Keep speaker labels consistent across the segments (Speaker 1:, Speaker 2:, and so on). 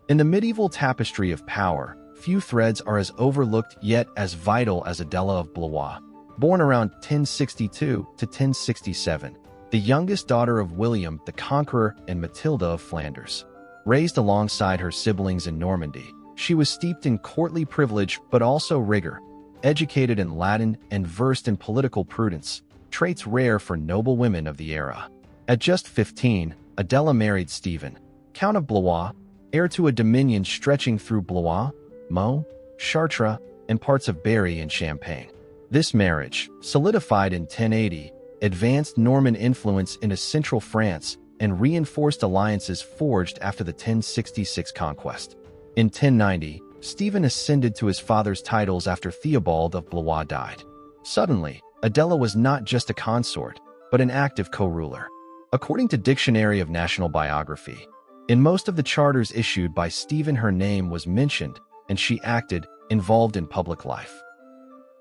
Speaker 1: In the medieval tapestry of power, few threads are as overlooked yet as vital as Adela of Blois. Born around 1062 to 1067, the youngest daughter of William the Conqueror and Matilda of Flanders. Raised alongside her siblings in Normandy, she was steeped in courtly privilege but also rigor, educated in Latin and versed in political prudence, traits rare for noble women of the era. At just 15, Adela married Stephen, Count of Blois, heir to a dominion stretching through Blois, Meaux, Chartres, and parts of Berry and Champagne. This marriage, solidified in 1080, advanced Norman influence into central France and reinforced alliances forged after the 1066 conquest. In 1090, Stephen ascended to his father's titles after Theobald of Blois died. Suddenly, Adela was not just a consort, but an active co-ruler. According to Dictionary of National Biography, in most of the charters issued by Stephen her name was mentioned, and she acted, involved in public life.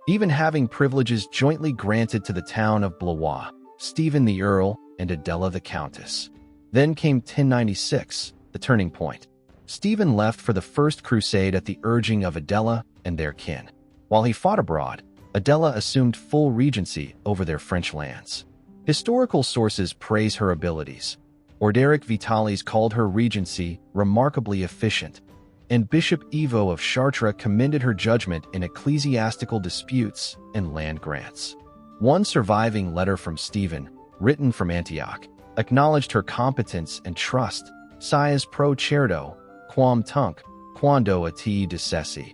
Speaker 1: Even having privileges jointly granted to the town of Blois, Stephen the Earl and Adela the Countess. Then came 1096, the turning point. Stephen left for the First Crusade at the urging of Adela and their kin. While he fought abroad, Adela assumed full regency over their French lands. Historical sources praise her abilities. Orderic Vitalis called her regency remarkably efficient, and Bishop Ivo of Chartres commended her judgment in ecclesiastical disputes and land grants. One surviving letter from Stephen, written from Antioch, acknowledged her competence and trust, Sias pro certo, quam tunc, quando a te decessi.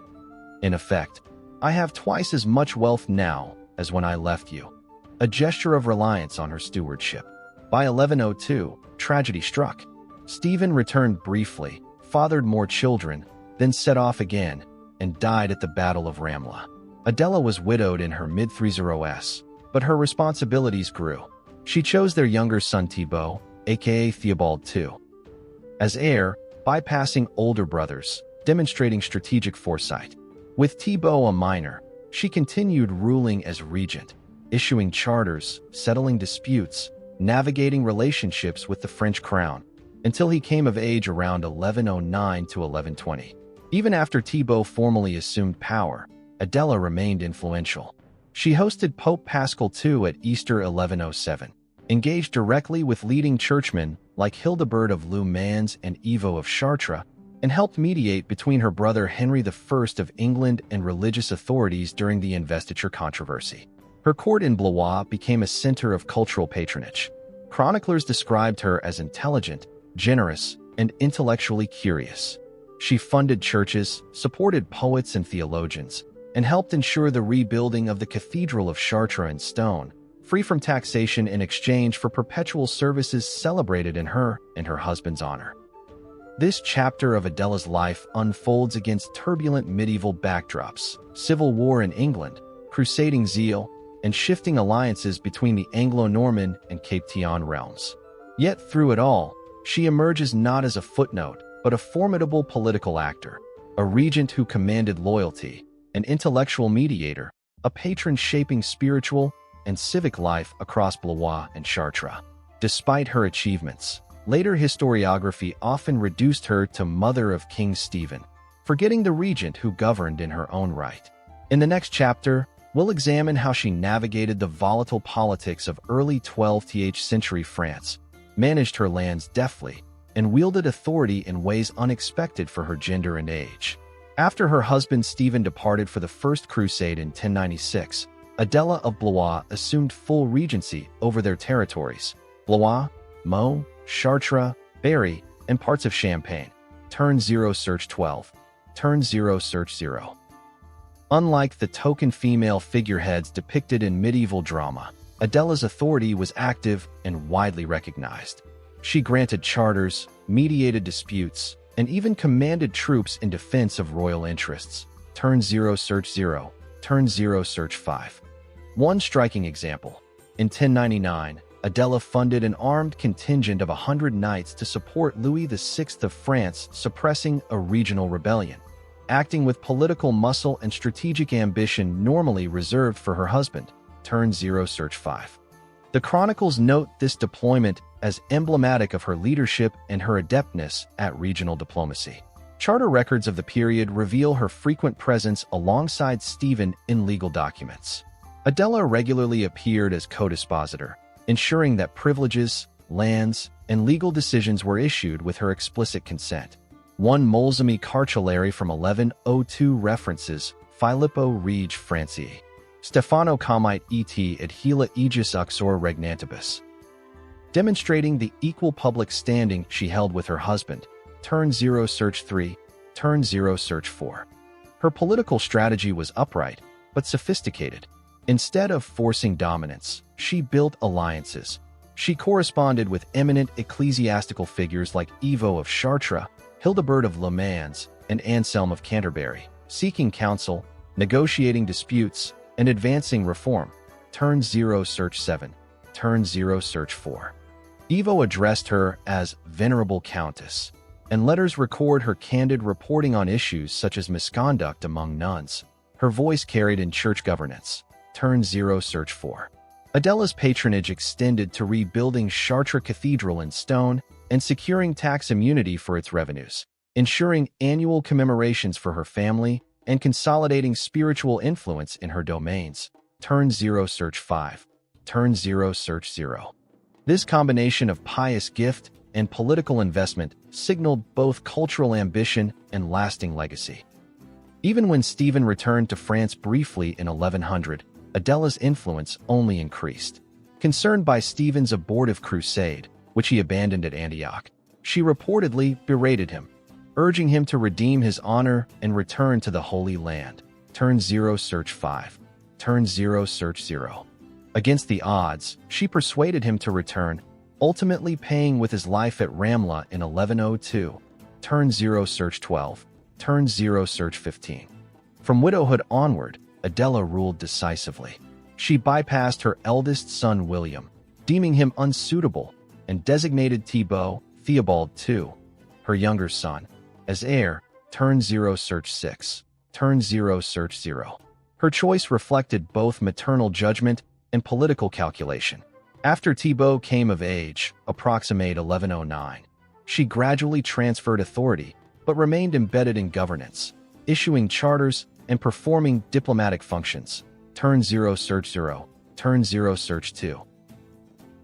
Speaker 1: In effect, I have twice as much wealth now as when I left you. A gesture of reliance on her stewardship. By 1102, tragedy struck. Stephen returned briefly, fathered more children, then set off again, and died at the Battle of Ramla. Adela was widowed in her mid-30s, but her responsibilities grew. She chose their younger son Thibaut, aka Theobald II, as heir, bypassing older brothers, demonstrating strategic foresight. With Thibaut a minor, she continued ruling as regent, issuing charters, settling disputes, navigating relationships with the French crown, until he came of age around 1109 to 1120. Even after Thibaut formally assumed power, Adela remained influential. She hosted Pope Paschal II at Easter 1107, engaged directly with leading churchmen like Hildebert of Le Mans and Ivo of Chartres, and helped mediate between her brother Henry I of England and religious authorities during the investiture controversy. Her court in Blois became a center of cultural patronage. Chroniclers described her as intelligent, generous, and intellectually curious. She funded churches, supported poets and theologians, and helped ensure the rebuilding of the Cathedral of Chartres in stone, free from taxation in exchange for perpetual services celebrated in her and her husband's honor. This chapter of Adela's life unfolds against turbulent medieval backdrops, civil war in England, crusading zeal, and shifting alliances between the Anglo-Norman and Capetian realms. Yet through it all, she emerges not as a footnote, but a formidable political actor, a regent who commanded loyalty, an intellectual mediator, a patron shaping spiritual and civic life across Blois and Chartres. Despite her achievements, later historiography often reduced her to Mother of King Stephen, forgetting the regent who governed in her own right. In the next chapter, we'll examine how she navigated the volatile politics of early 12th century France, managed her lands deftly, and wielded authority in ways unexpected for her gender and age. After her husband Stephen departed for the First Crusade in 1096, Adela of Blois assumed full regency over their territories: Blois, Meaux, Chartres, Berry, and parts of Champagne. Turn 0 search 12. Turn 0 search 0. Unlike the token female figureheads depicted in medieval drama, Adela's authority was active and widely recognized. She granted charters, mediated disputes, and even commanded troops in defense of royal interests. Turn 0 search 0. Turn 0 search 5. One striking example. In 1099, Adela funded an armed contingent of 100 knights to support Louis VI of France suppressing a regional rebellion, acting with political muscle and strategic ambition normally reserved for her husband. Turn 0 search 5. The chronicles note this deployment as emblematic of her leadership and her adeptness at regional diplomacy. Charter records of the period reveal her frequent presence alongside Stephen in legal documents. Adela regularly appeared as co-dispositor, ensuring that privileges, lands, and legal decisions were issued with her explicit consent. One Molsami cartulary from 1102 references Filippo rege Francii, Stefano comite et ad hela aegis uxor regnantibus, demonstrating the equal public standing she held with her husband. Turn 0 search 3, turn 0 search 4. Her political strategy was upright, but sophisticated. Instead of forcing dominance, she built alliances. She corresponded with eminent ecclesiastical figures like Ivo of Chartres, Hildebert of Le Mans, and Anselm of Canterbury, seeking counsel, negotiating disputes, and advancing reform. Turn 0 search 7, turn 0 search 4. Ivo addressed her as Venerable Countess, and letters record her candid reporting on issues such as misconduct among nuns. Her voice carried in church governance. Turn 0 search 4. Adela's patronage extended to rebuilding Chartres Cathedral in stone and securing tax immunity for its revenues, ensuring annual commemorations for her family, and consolidating spiritual influence in her domains. Turn 0 search 5. Turn 0 search 0. This combination of pious gift and political investment signaled both cultural ambition and lasting legacy. Even when Stephen returned to France briefly in 1100, Adela's influence only increased. Concerned by Stephen's abortive crusade, which he abandoned at Antioch, she reportedly berated him, urging him to redeem his honor and return to the Holy Land. Turn 0 search 5. Turn 0 search 0. Against the odds, she persuaded him to return, ultimately paying with his life at Ramla in 1102. Turn 0 search 12. Turn 0 search 15. From widowhood onward, Adela ruled decisively. She bypassed her eldest son William, deeming him unsuitable, and designated Thibaut, Theobald II, her younger son, as heir. Turn 0 search 6. Turn 0 search 0. Her choice reflected both maternal judgment and political calculation. After Thibaut came of age, approximate 1109, she gradually transferred authority, but remained embedded in governance, issuing charters and performing diplomatic functions. Turn 0 search 0. Turn 0 search 2.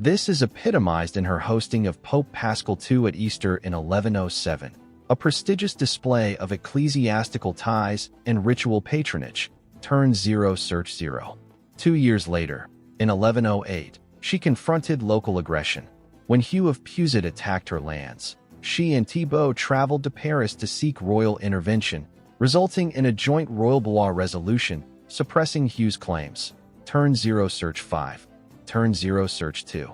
Speaker 1: This is epitomized in her hosting of Pope Paschal II at Easter in 1107, a prestigious display of ecclesiastical ties and ritual patronage. Turn 0 search 0. 2 years later, in 1108, she confronted local aggression. When Hugh of Puiset attacked her lands, she and Thibaut traveled to Paris to seek royal intervention, resulting in a joint Royal Blois resolution suppressing Hugh's claims. Turn 0 search 5. Turn 0 search 2.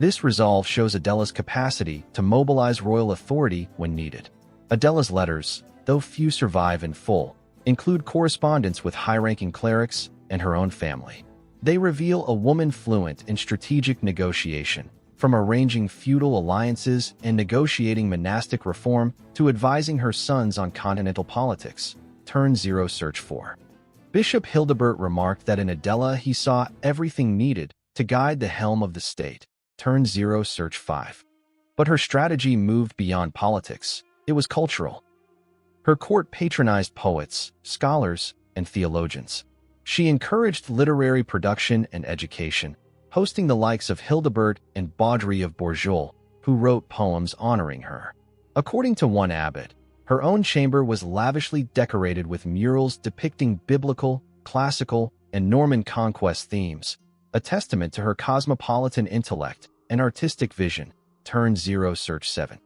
Speaker 1: This resolve shows Adela's capacity to mobilize royal authority when needed. Adela's letters, though few survive in full, include correspondence with high-ranking clerics and her own family. They reveal a woman fluent in strategic negotiation, from arranging feudal alliances and negotiating monastic reform to advising her sons on continental politics. Turn 0 search 4. Bishop Hildebert remarked that in Adela he saw everything needed to guide the helm of the state. Turn 0 search 5. But her strategy moved beyond politics. It was cultural. Her court patronized poets, scholars, and theologians. She encouraged literary production and education, hosting the likes of Hildebert and Baudry of Bourgeois, who wrote poems honoring her. According to one abbot, her own chamber was lavishly decorated with murals depicting biblical, classical, and Norman Conquest themes, a testament to her cosmopolitan intellect and artistic vision. Turn 0 search 7.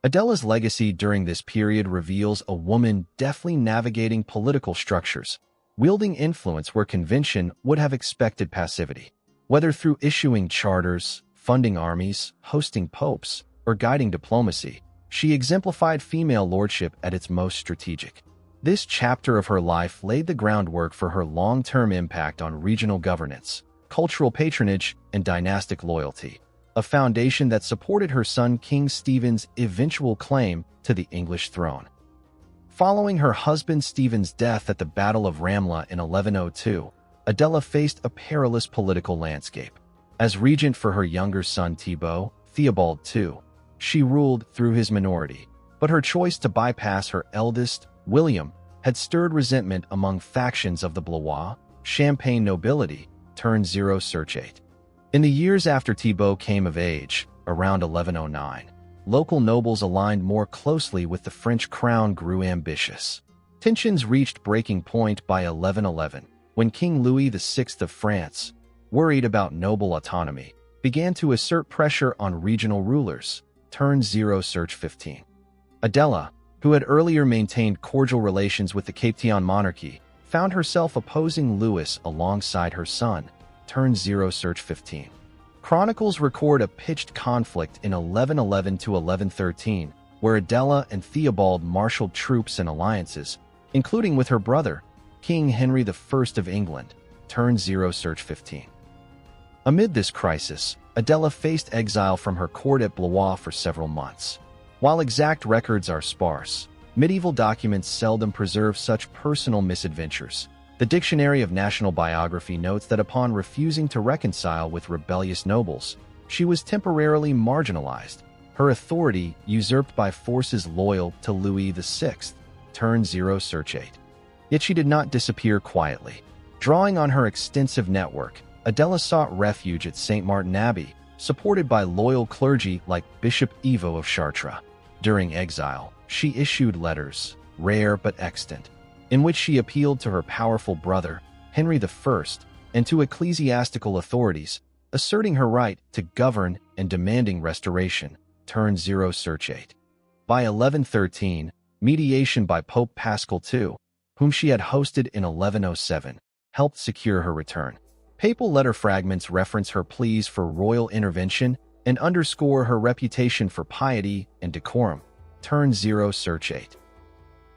Speaker 1: Adela's legacy during this period reveals a woman deftly navigating political structures, wielding influence where convention would have expected passivity. Whether through issuing charters, funding armies, hosting popes, or guiding diplomacy, she exemplified female lordship at its most strategic. This chapter of her life laid the groundwork for her long-term impact on regional governance, cultural patronage, and dynastic loyalty, a foundation that supported her son King Stephen's eventual claim to the English throne. Following her husband Stephen's death at the Battle of Ramla in 1102, Adela faced a perilous political landscape. As regent for her younger son Thibaut, Theobald II, she ruled through his minority, But her choice to bypass her eldest, William, had stirred resentment among factions of the Blois, Champagne nobility, turned zero search 8. In the years after Thibaut came of age, around 1109, local nobles aligned more closely with the French crown grew ambitious. Tensions reached breaking point by 1111, when King Louis VI of France, worried about noble autonomy, began to assert pressure on regional rulers, turned zero search 15. Adela, who had earlier maintained cordial relations with the Capetian monarchy, found herself opposing Louis alongside her son, turned zero search 15. Chronicles record a pitched conflict in 1111 to 1113, where Adela and Theobald marshaled troops and alliances, including with her brother, King Henry I of England, turned zero search 15. Amid this crisis, Adela faced exile from her court at Blois for several months. While exact records are sparse, medieval documents seldom preserve such personal misadventures. The Dictionary of National Biography notes that upon refusing to reconcile with rebellious nobles, she was temporarily marginalized, her authority usurped by forces loyal to Louis VI, turned zero search 8. Yet she did not disappear quietly. Drawing on her extensive network, Adela sought refuge at St. Martin Abbey, supported by loyal clergy like Bishop Ivo of Chartres. During exile, she issued letters, rare but extant, in which she appealed to her powerful brother, Henry I, and to ecclesiastical authorities, asserting her right to govern and demanding restoration, turned zero search 8. By 1113, mediation by Pope Paschal II, whom she had hosted in 1107, helped secure her return. Papal letter fragments reference her pleas for royal intervention and underscore her reputation for piety and decorum, turned zero search 8.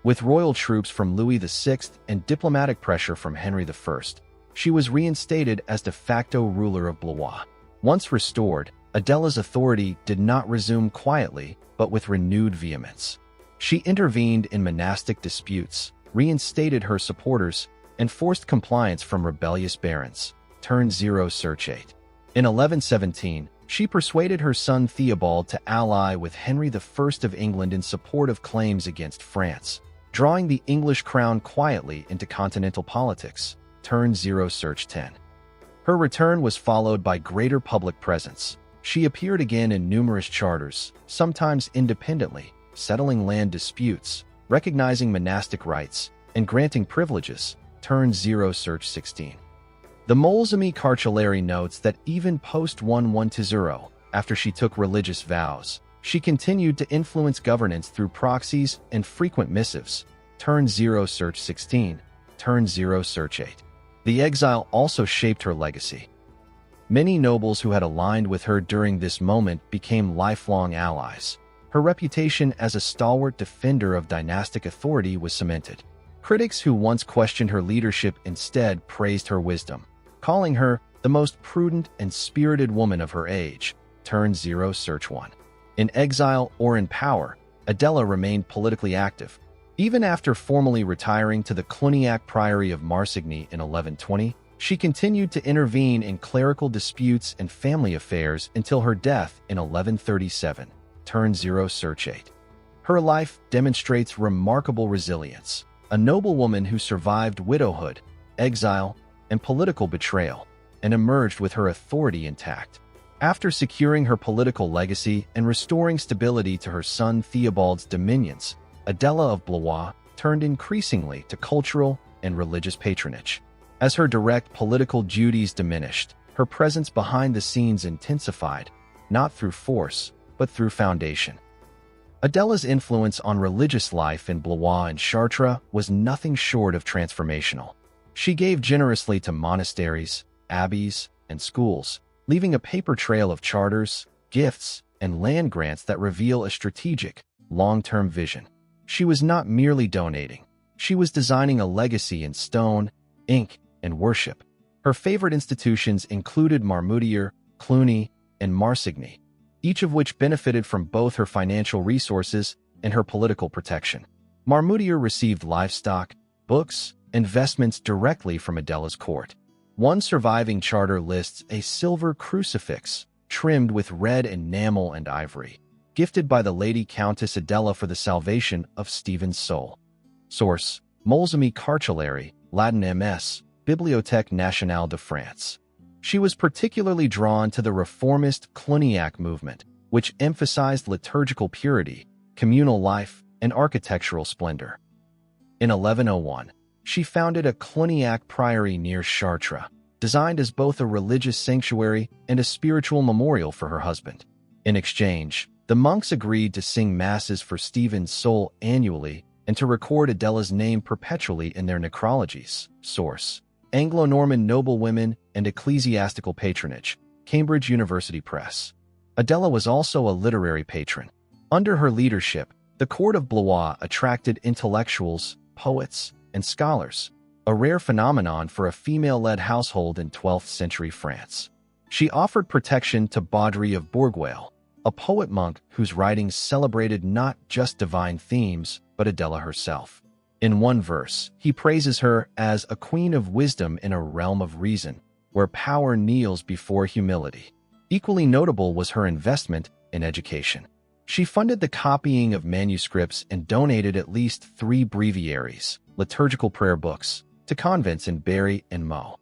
Speaker 1: With royal troops from Louis VI and diplomatic pressure from Henry I, she was reinstated as de facto ruler of Blois. Once restored, Adela's authority did not resume quietly, but with renewed vehemence. She intervened in monastic disputes, reinstated her supporters, and forced compliance from rebellious barons, turned zero search 8. In 1117, she persuaded her son Theobald to ally with Henry I of England in support of claims against France, drawing the English crown quietly into continental politics, turned zero search 10. Her return was followed by greater public presence. She appeared again in numerous charters, sometimes independently, settling land disputes, recognizing monastic rights, and granting privileges, turned zero search 16. The Molesme Carcellari notes that even post-1120, after she took religious vows, she continued to influence governance through proxies and frequent missives, turned zero search 16, turned zero search 8. The exile also shaped her legacy. Many nobles who had aligned with her during this moment became lifelong allies. Her reputation as a stalwart defender of dynastic authority was cemented. Critics who once questioned her leadership instead praised her wisdom, calling her the most prudent and spirited woman of her age, turned zero search 1. In exile or in power, Adela remained politically active. Even after formally retiring to the Cluniac Priory of Marsigny in 1120, she continued to intervene in clerical disputes and family affairs until her death in 1137, turned zero search 8. Her life demonstrates remarkable resilience, a noblewoman who survived widowhood, exile, and political betrayal, and emerged with her authority intact. After securing her political legacy and restoring stability to her son Theobald's dominions, Adela of Blois turned increasingly to cultural and religious patronage. As her direct political duties diminished, her presence behind the scenes intensified, not through force, but through foundation. Adela's influence on religious life in Blois and Chartres was nothing short of transformational. She gave generously to monasteries, abbeys, and schools, leaving a paper trail of charters, gifts, and land grants that reveal a strategic, long-term vision. She was not merely donating. She was designing a legacy in stone, ink, and worship. Her favorite institutions included Marmoutier, Cluny, and Marsigny, each of which benefited from both her financial resources and her political protection. Marmoutier received livestock, books, and vestments directly from Adela's court. One surviving charter lists a silver crucifix trimmed with red enamel and ivory, gifted by the Lady Countess Adela for the salvation of Stephen's soul. Source: Molsamy Cartulary, Latin MS, Bibliothèque Nationale de France. She was particularly drawn to the reformist Cluniac movement, which emphasized liturgical purity, communal life, and architectural splendor. In 1101, she founded a Cluniac priory near Chartres, designed as both a religious sanctuary and a spiritual memorial for her husband. In exchange, the monks agreed to sing masses for Stephen's soul annually and to record Adela's name perpetually in their necrologies. Source: Anglo-Norman Noblewomen and Ecclesiastical Patronage, Cambridge University Press. Adela was also a literary patron. Under her leadership, the court of Blois attracted intellectuals, poets, and scholars, a rare phenomenon for a female-led household in 12th century France. She offered protection to Baudry of Bourgueil, a poet-monk whose writings celebrated not just divine themes, but Adela herself. In one verse, he praises her as a queen of wisdom in a realm of reason, where power kneels before humility. Equally notable was her investment in education. She funded the copying of manuscripts and donated at least 3 breviaries, liturgical prayer books, to convents in Berry and Meaux.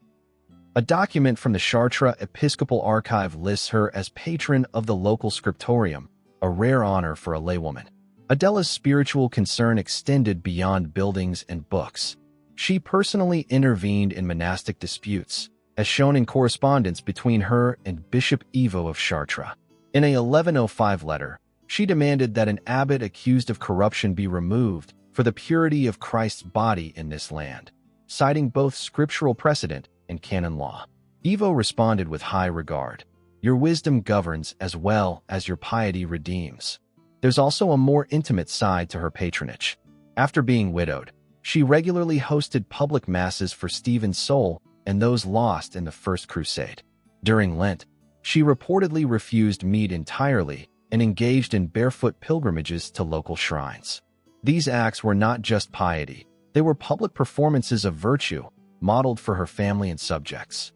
Speaker 1: A document from the Chartres Episcopal Archive lists her as patron of the local scriptorium, a rare honor for a laywoman. Adela's spiritual concern extended beyond buildings and books. She personally intervened in monastic disputes, as shown in correspondence between her and Bishop Ivo of Chartres. In a 1105 letter, she demanded that an abbot accused of corruption be removed for the purity of Christ's body in this land, citing both scriptural precedent and canon law. Ivo responded with high regard. "Your wisdom governs as well as your piety redeems." There's also a more intimate side to her patronage. After being widowed, she regularly hosted public masses for Stephen's soul and those lost in the First Crusade. During Lent, she reportedly refused meat entirely and engaged in barefoot pilgrimages to local shrines. These acts were not just piety, they were public performances of virtue, modeled for her family and subjects.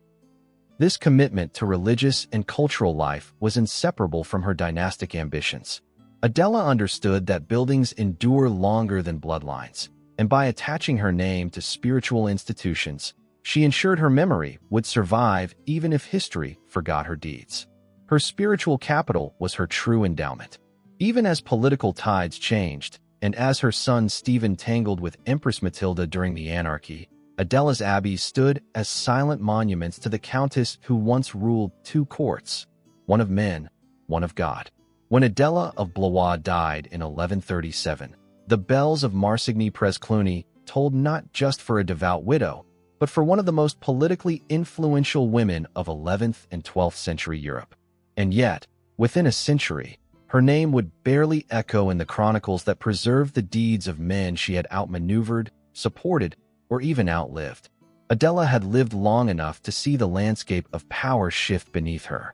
Speaker 1: This commitment to religious and cultural life was inseparable from her dynastic ambitions. Adela understood that buildings endure longer than bloodlines, and by attaching her name to spiritual institutions, she ensured her memory would survive even if history forgot her deeds. Her spiritual capital was her true endowment. Even as political tides changed, and as her son Stephen tangled with Empress Matilda during the anarchy, Adela's abbeys stood as silent monuments to the countess who once ruled 2 courts, one of men, one of God. When Adela of Blois died in 1137, the bells of Marsigny-Près-Cluny tolled not just for a devout widow, but for one of the most politically influential women of 11th and 12th century Europe. And yet, within a century, her name would barely echo in the chronicles that preserved the deeds of men she had outmaneuvered, supported, or even outlived. Adela had lived long enough to see the landscape of power shift beneath her.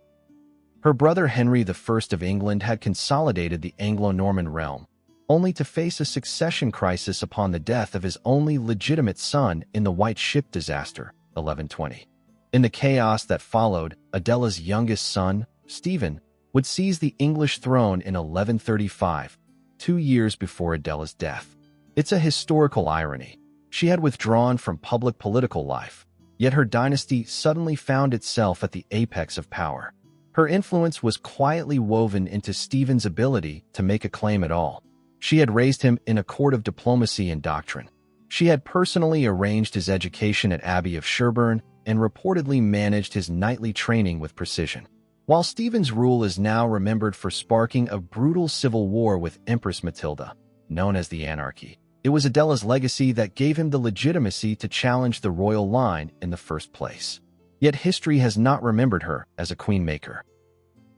Speaker 1: Her brother Henry I of England had consolidated the Anglo-Norman realm, only to face a succession crisis upon the death of his only legitimate son in the White Ship disaster, 1120. In the chaos that followed, Adela's youngest son, Stephen, would seize the English throne in 1135, 2 years before Adela's death. It's a historical irony. She had withdrawn from public political life, yet her dynasty suddenly found itself at the apex of power. Her influence was quietly woven into Stephen's ability to make a claim at all. She had raised him in a court of diplomacy and doctrine. She had personally arranged his education at Abbey of Sherborne and reportedly managed his knightly training with precision. While Stephen's rule is now remembered for sparking a brutal civil war with Empress Matilda, known as the Anarchy, it was Adela's legacy that gave him the legitimacy to challenge the royal line in the first place. Yet history has not remembered her as a queen-maker.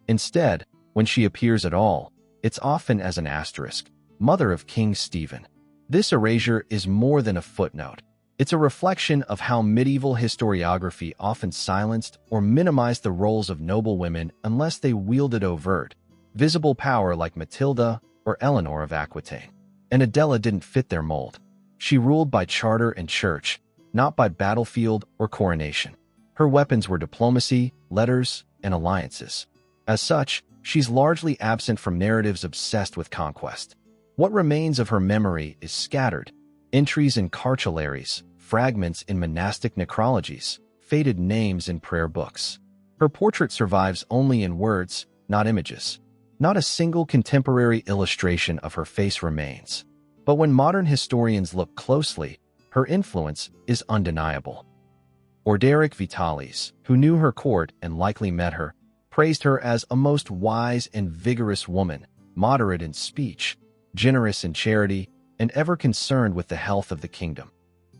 Speaker 1: Instead, when she appears at all, it's often as an asterisk, mother of King Stephen. This erasure is more than a footnote. It's a reflection of how medieval historiography often silenced or minimized the roles of noblewomen unless they wielded overt, visible power like Matilda or Eleanor of Aquitaine. And Adela didn't fit their mold. She ruled by charter and church, not by battlefield or coronation. Her weapons were diplomacy, letters, and alliances. As such, she's largely absent from narratives obsessed with conquest. What remains of her memory is scattered: entries in cartularies, fragments in monastic necrologies, faded names in prayer books. Her portrait survives only in words, not images. Not a single contemporary illustration of her face remains. But when modern historians look closely, her influence is undeniable. Orderic Vitalis, who knew her court and likely met her, praised her as a most wise and vigorous woman, moderate in speech, generous in charity, and ever concerned with the health of the kingdom.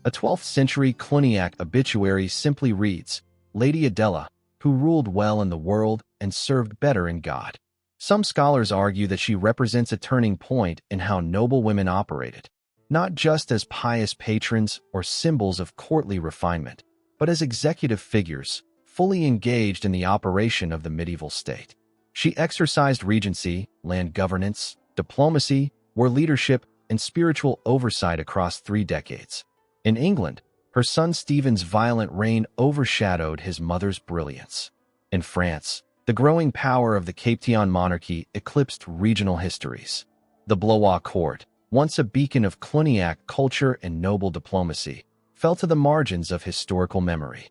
Speaker 1: A 12th-century Cluniac obituary simply reads, "Lady Adela, who ruled well in the world and served better in God." Some scholars argue that she represents a turning point in how noble women operated, not just as pious patrons or symbols of courtly refinement, but as executive figures, fully engaged in the operation of the medieval state. She exercised regency, land governance, diplomacy, war leadership, and spiritual oversight across 3 decades. In England, her son Stephen's violent reign overshadowed his mother's brilliance. In France, the growing power of the Capetian monarchy eclipsed regional histories. The Blois court, once a beacon of Cluniac culture and noble diplomacy, fell to the margins of historical memory.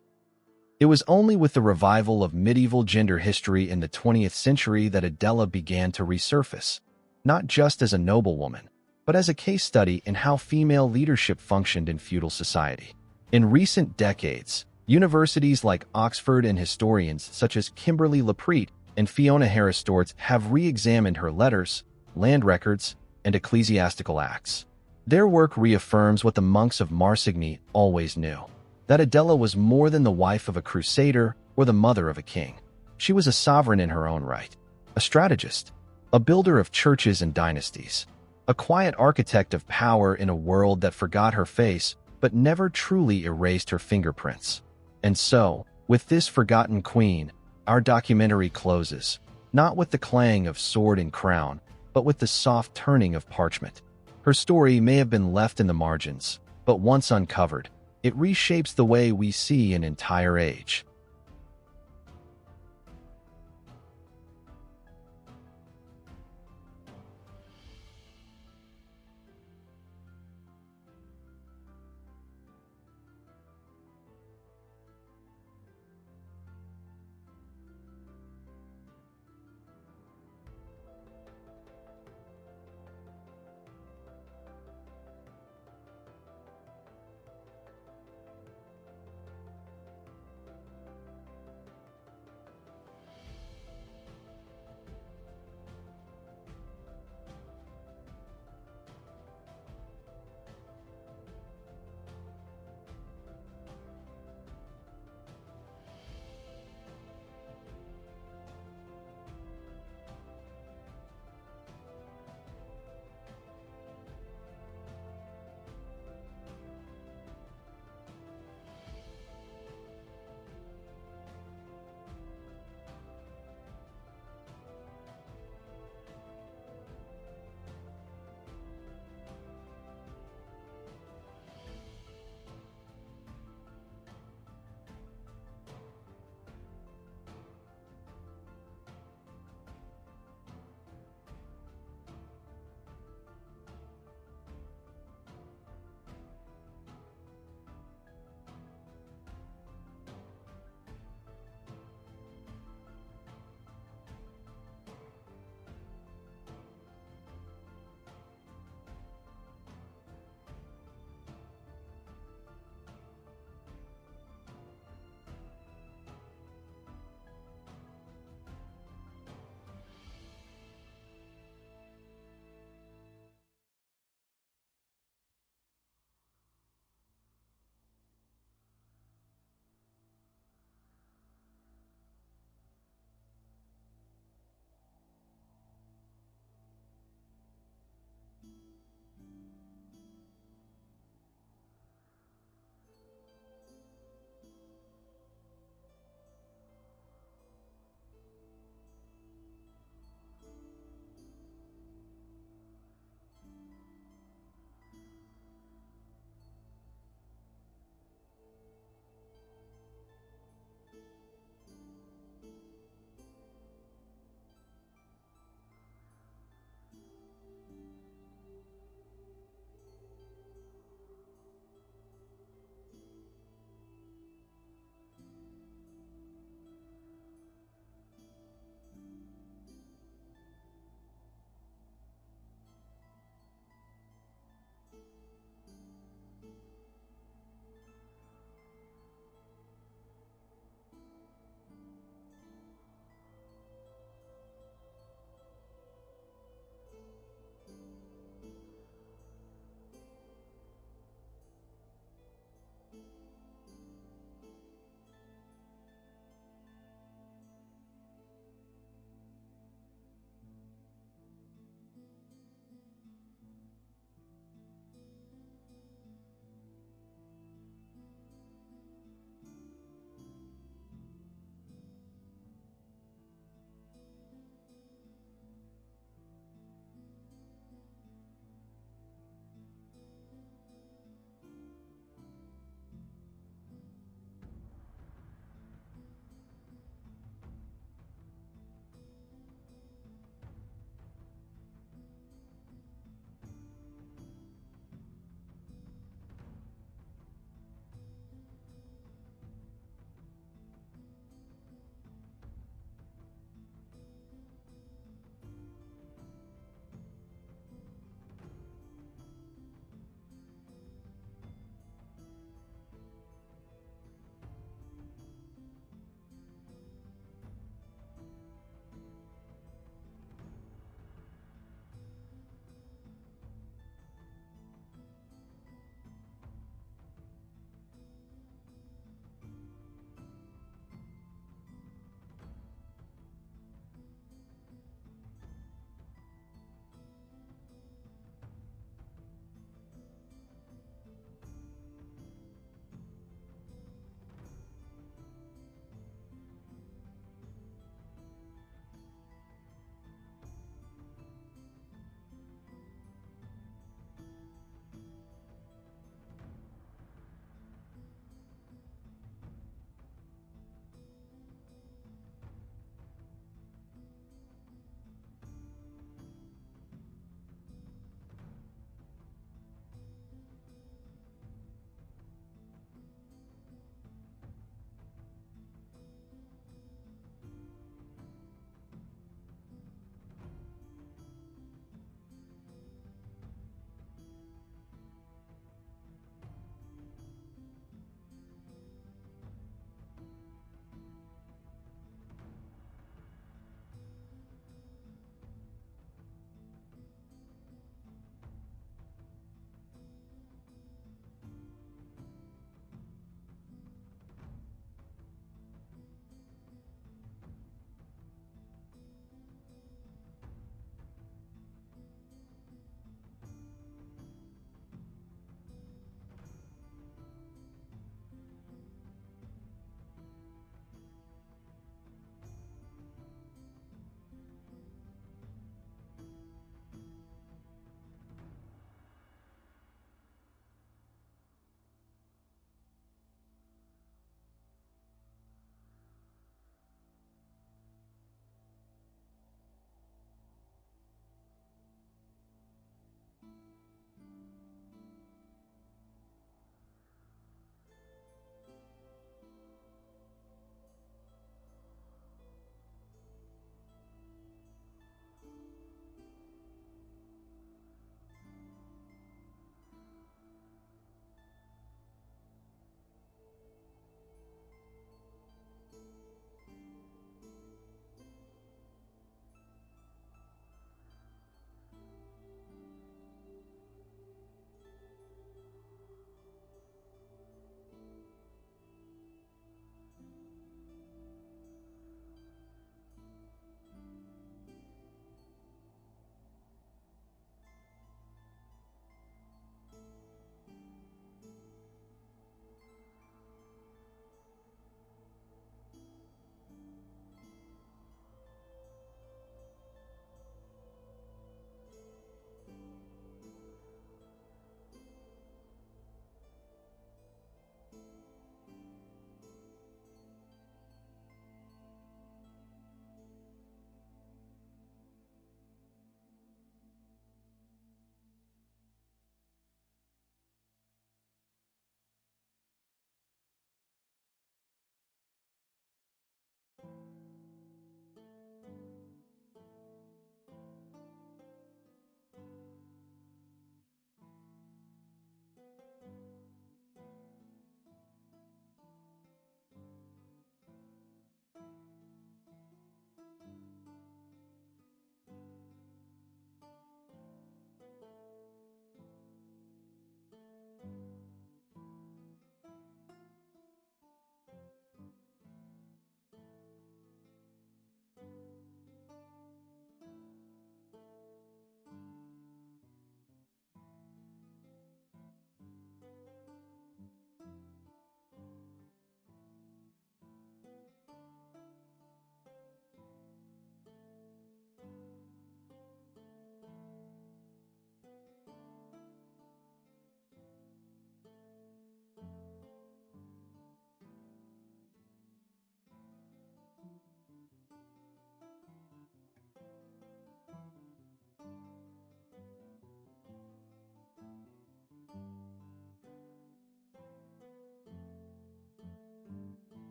Speaker 1: It was only with the revival of medieval gender history in the 20th century that Adela began to resurface, not just as a noblewoman, but as a case study in how female leadership functioned in feudal society. In recent decades, universities like Oxford and historians such as Kimberly Laprete and Fiona Harris Storts have re-examined her letters, land records, and ecclesiastical acts. Their work reaffirms what the monks of Marsigny always knew: that Adela was more than the wife of a crusader or the mother of a king. She was a sovereign in her own right, a strategist, a builder of churches and dynasties, a quiet architect of power in a world that forgot her face but never truly erased her fingerprints. And so, with this forgotten queen, our documentary closes, not with the clang of sword and crown, but with the soft turning of parchment. Her story may have been left in the margins, but once uncovered, it reshapes the way we see an entire age.